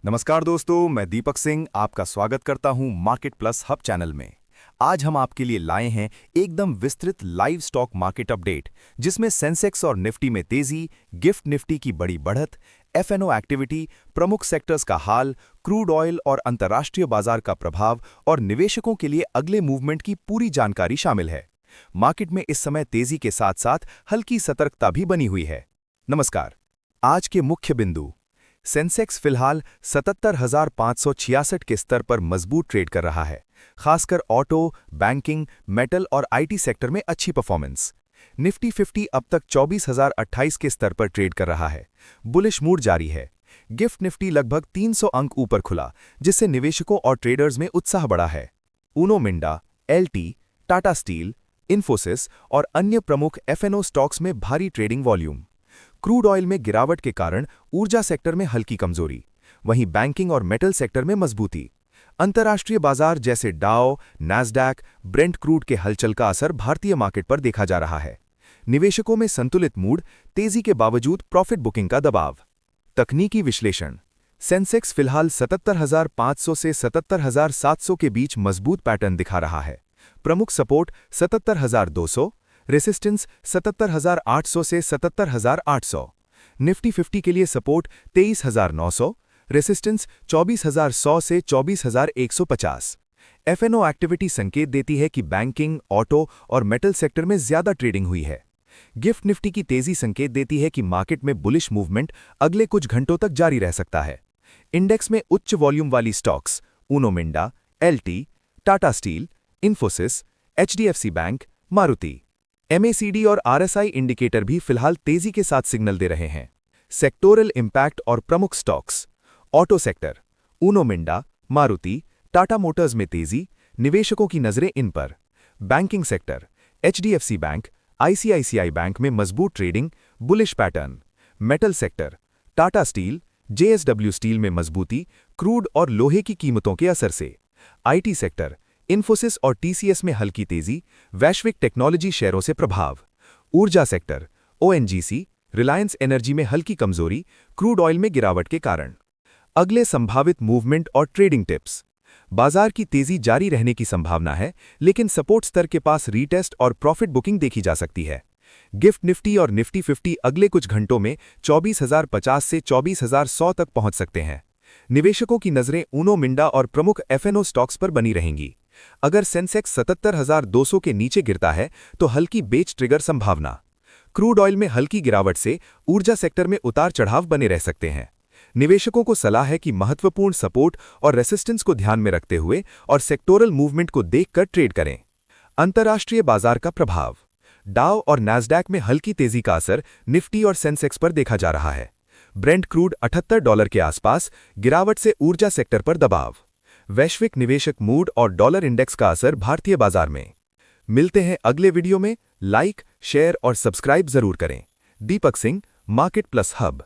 नमस्कार दोस्तों, मैं दीपक सिंह आपका स्वागत करता हूं मार्केट प्लस हब चैनल में। आज हम आपके लिए लाए हैं एकदम विस्तृत लाइव स्टॉक मार्केट अपडेट, जिसमें सेंसेक्स और निफ्टी में तेजी, गिफ्ट निफ्टी की बड़ी बढ़त, एफएनओ एक्टिविटी, प्रमुख सेक्टर्स का हाल, क्रूड ऑयल और अंतर्राष्ट्रीय बाजार का प्रभाव और निवेशकों के लिए अगले मूवमेंट की पूरी जानकारी शामिल है। मार्केट में इस समय तेजी के साथ साथ हल्की सतर्कता भी बनी हुई है। नमस्कार। आज के मुख्य बिंदु। सेंसेक्स फिलहाल 77,566 के स्तर पर मजबूत ट्रेड कर रहा है, खासकर ऑटो, बैंकिंग, मेटल और आईटी सेक्टर में अच्छी परफॉर्मेंस। निफ्टी 50 अब तक 24,028 के स्तर पर ट्रेड कर रहा है, बुलिश मूड जारी है। गिफ्ट निफ्टी लगभग 300 अंक ऊपर खुला, जिससे निवेशकों और ट्रेडर्स में उत्साह बढ़ा है। Uno Minda, LT, Tata steel, Infosys और अन्य प्रमुख एफएनओ स्टॉक्स में भारी ट्रेडिंग वॉल्यूम। क्रूड ऑयल में गिरावट के कारण ऊर्जा सेक्टर में हल्की कमजोरी, वहीं बैंकिंग और मेटल सेक्टर में मजबूती। अंतर्राष्ट्रीय बाजार जैसे डाओ, नैस्डैक, ब्रेंट क्रूड के हलचल का असर भारतीय मार्केट पर देखा जा रहा है। निवेशकों में संतुलित मूड, तेजी के बावजूद प्रॉफिट बुकिंग का दबाव। तकनीकी विश्लेषण। सेंसेक्स फिलहाल 77,500 से 77,700 के बीच मजबूत पैटर्न दिखा रहा है। प्रमुख सपोर्ट 77,200, रेसिस्टेंस 77,800 से 77,800। निफ्टी 50 के लिए सपोर्ट 23,900, रेसिस्टेंस 24,100 से 24,150। एफएनओ एक्टिविटी संकेत देती है कि बैंकिंग, ऑटो और मेटल सेक्टर में ज्यादा ट्रेडिंग हुई है। गिफ्ट निफ्टी की तेजी संकेत देती है कि मार्केट में बुलिश मूवमेंट अगले कुछ घंटों तक जारी रह सकता है। इंडेक्स में उच्च वॉल्यूम वाली stocks Uno Minda, LT, Tata steel, Infosys, HDFC bank, Maruti, MACD और आरएसआई इंडिकेटर भी फिलहाल तेजी के साथ सिग्नल दे रहे हैं। सेक्टोरल इंपैक्ट और प्रमुख stocks. Auto sector, Uno Minda, Maruti, Tata Motors में तेजी, निवेशकों की नजरें इन पर। Banking sector, HDFC bank, ICICI bank में मजबूत trading, bullish pattern. Metal sector, Tata steel, JSW steel में मजबूती, क्रूड और लोहे की कीमतों के असर से। आईटी सेक्टर, इन्फोसिस और टीसीएस में हल्की तेजी, वैश्विक टेक्नोलॉजी शेयरों से प्रभाव। ऊर्जा सेक्टर, ओएनजीसी, रिलायंस एनर्जी में हल्की कमजोरी, क्रूड ऑयल में गिरावट के कारण। अगले संभावित मूवमेंट और ट्रेडिंग टिप्स। बाजार की तेजी जारी रहने की संभावना है, लेकिन सपोर्ट स्तर के पास रीटेस्ट और प्रॉफिट बुकिंग देखी जा सकती है। गिफ्ट निफ्टी और निफ्टी 50 अगले कुछ घंटों में 24,050 से 24,100 तक पहुंच सकते हैं। निवेशकों की नजरें ऊनो मिंडा और प्रमुख एफएनओ स्टॉक्स पर बनी रहेंगी। अगर सेंसेक्स 77,200 के नीचे गिरता है तो हल्की बेच ट्रिगर संभावना। क्रूड ऑयल में हल्की गिरावट से ऊर्जा सेक्टर में उतार चढ़ाव बने रह सकते हैं। निवेशकों को सलाह है कि महत्वपूर्ण सपोर्ट और रेसिस्टेंस को ध्यान में रखते हुए और सेक्टोरल मूवमेंट को देखकर ट्रेड करें। अंतर्राष्ट्रीय बाजार का प्रभाव। डाउ और नैस्डैक में हल्की तेजी का असर निफ्टी और सेंसेक्स पर देखा जा रहा है। ब्रेंट क्रूड $78 के आसपास, गिरावट से ऊर्जा सेक्टर पर दबाव। वैश्विक निवेशक मूड और डॉलर इंडेक्स का असर भारतीय बाजार में। मिलते हैं अगले वीडियो में। लाइक, शेयर और सब्सक्राइब जरूर करें। Deepak Singh, market plus hub.